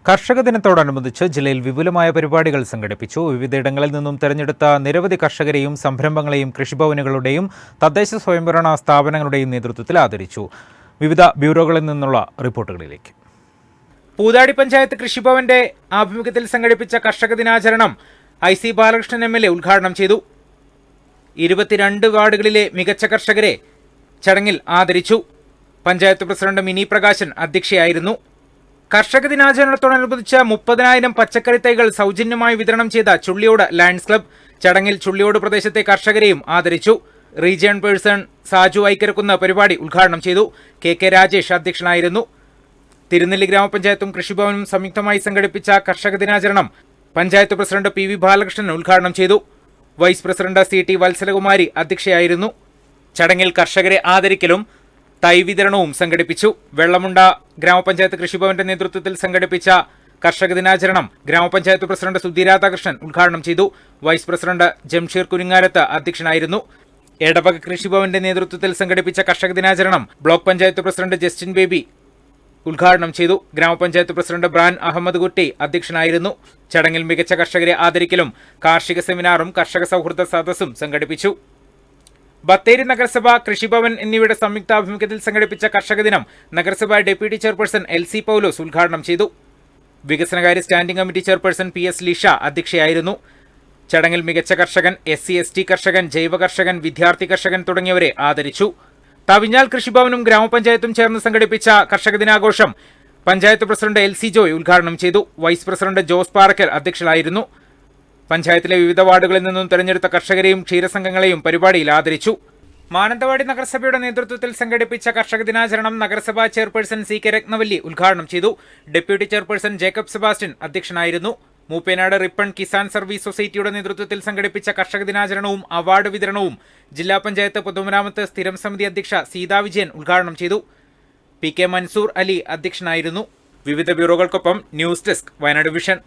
കർഷക ദിനത്തോടനുബന്ധിച്ച് ജില്ലയിൽ വിപുലമായ പരിപാടികൾ സംഘടിപ്പിച്ചു. വിവിധയിടങ്ങളിൽ നിന്നും തെരഞ്ഞെടുത്ത നിരവധി കർഷകരെയും സംരംഭങ്ങളെയും കൃഷിഭവനുകളുടെയും തദ്ദേശ സ്വയംഭരണ സ്ഥാപനങ്ങളുടെയും നേതൃത്വത്തിൽ ആദരിച്ചു. വിവിധ ബ്യൂറോകളിൽ നിന്നുള്ള റിപ്പോർട്ടുകളിലേക്ക്. പൂതാടി പഞ്ചായത്ത് കൃഷിഭവന്റെ ആഭിമുഖ്യത്തിൽ സംഘടിപ്പിച്ച കർഷക ദിനാചരണം IC ബാലകൃഷ്ണൻ MLA ഉദ്ഘാടനം ചെയ്തു. 22 വാർഡുകളിലെ മികച്ച കർഷകരെ ചടങ്ങിൽ ആദരിച്ചു. പഞ്ചായത്ത് പ്രസിഡന്റ് മിനി പ്രകാശൻ അധ്യക്ഷയായിരുന്നു. കർഷക ദിനാചരണത്തോടനുബന്ധിച്ച് 30,000 പച്ചക്കറി തൈകൾ സൗജന്യമായി വിതരണം ചെയ്ത ചുള്ളിയോട് ലയൺസ് ക്ലബ്ബ് ചടങ്ങിൽ ചുള്ളിയോട് പ്രദേശത്തെ കർഷകരെയും ആദരിച്ചു. റീജിയൺ പേഴ്സൺ സാജു ഐക്കരക്കുന്ന് പരിപാടി ഉദ്ഘാടനം ചെയ്തു. KK രാജേഷ് അധ്യക്ഷനായിരുന്നു. തിരുനെല്ലി ഗ്രാമപഞ്ചായത്തും കൃഷിഭവനും സംയുക്തമായി സംഘടിപ്പിച്ച കർഷക ദിനാചരണം പഞ്ചായത്ത് പ്രസിഡന്റ് PV ബാലകൃഷ്ണൻ ഉദ്ഘാടനം ചെയ്തു. വൈസ് പ്രസിഡന്റ് CT വത്സലകുമാരി അധ്യക്ഷയായിരുന്നു. ചടങ്ങിൽ കർഷകരെ ആദരിക്കലും തൈ വിതരണവും സംഘടിപ്പിച്ചു. വെള്ളമുണ്ട ഗ്രാമപഞ്ചായത്ത് കൃഷിഭവന്റെ നേതൃത്വത്തിൽ സംഘടിപ്പിച്ച കർഷക ദിനാചരണം ഗ്രാമപഞ്ചായത്ത് പ്രസിഡന്റ് സുധി രാധാകൃഷ്ണൻ ഉദ്ഘാടനം ചെയ്തു. വൈസ് പ്രസിഡന്റ് ജംഷീർ കുനിങ്ങാരത്ത് അധ്യക്ഷനായിരുന്നു. എടവക കൃഷിഭവന്റെ നേതൃത്വത്തിൽ സംഘടിപ്പിച്ച കർഷക ദിനാചരണം block panchayat president Justin baby ഉദ്ഘാടനം ചെയ്തു. ഗ്രാമപഞ്ചായത്ത് പ്രസിഡന്റ് ബ്രാൻ അഹമ്മദ് കുട്ടി അധ്യക്ഷനായിരുന്നു. ചടങ്ങിൽ മികച്ച കർഷകരെ ആദരിക്കലും കാർഷിക സെമിനാറും കർഷക സൗഹൃദ സദസ്സും സംഘടിപ്പിച്ചു. ബത്തേരി നഗരസഭ, കൃഷിഭവൻ എന്നിവയുടെ സംയുക്താഭിമുഖ്യത്തിൽ സംഘടിപ്പിച്ച കർഷക ദിനം നഗരസഭ ഡെപ്യൂട്ടി ചെയർപേഴ്സൺ LC പൗലോസ് ഉദ്ഘാടനം ചെയ്തു. വികസനകാര്യ standing committee chairperson PS Lisha അധ്യക്ഷയായിരുന്നു. ചടങ്ങിൽ മികച്ച കർഷകൻ, SC/ST കർഷകൻ, ജൈവ കർഷകൻ, വിദ്യാർത്ഥി കർഷകൻ തുടങ്ങിയവരെ ആദരിച്ചു. തവിഞ്ഞാൽ കൃഷിഭവനും ഗ്രാമപഞ്ചായത്തും ചേർന്ന് സംഘടിപ്പിച്ച കർഷക ദിനാഘോഷം പഞ്ചായത്ത് പ്രസിഡന്റ് LC ജോയ് ഉദ്ഘാടനം ചെയ്തു. വൈസ് പ്രസിഡന്റ് ജോസ് പാറക്കൽ അധ്യക്ഷനായിരുന്നു. പഞ്ചായത്തിലെ വിവിധ വാർഡുകളിൽ നിന്നും തെരഞ്ഞെടുത്ത കർഷകരെയും ക്ഷീരസംഘങ്ങളെയും പരിപാടിയിൽ ആദരിച്ചു. മാനന്തവാടി നഗരസഭയുടെ നേതൃത്വത്തിൽ സംഘടിപ്പിച്ച കർഷക ദിനാചരണം നഗരസഭാ ചെയർപേഴ്സൺ CK രത്നവല്ലി ഉദ്ഘാടനം ചെയ്തു. ഡെപ്യൂട്ടി ചെയർപേഴ്സൺ ജേക്കബ് സെബാസ്റ്റ്യൻ അധ്യക്ഷനായിരുന്നു. മൂപ്പേനാട് റിപ്പൺ കിസാൻ സർവീസ് സൊസൈറ്റിയുടെ നേതൃത്വത്തിൽ സംഘടിപ്പിച്ച കർഷക ദിനാചരണവും അവാർഡ് വിതരണവും ജില്ലാ പഞ്ചായത്ത് പൊതുമരാമത്ത് സ്ഥിരം സമിതി അധ്യക്ഷ സീതാ വിജയൻ ഉദ്ഘാടനം ചെയ്തു. PK മൻസൂർ അലി അധ്യക്ഷനായിരുന്നു. വിവിധ ബ്യൂറോകൾക്കൊപ്പം ന്യൂസ് ഡെസ്ക് വയനാട് വിഷൻ.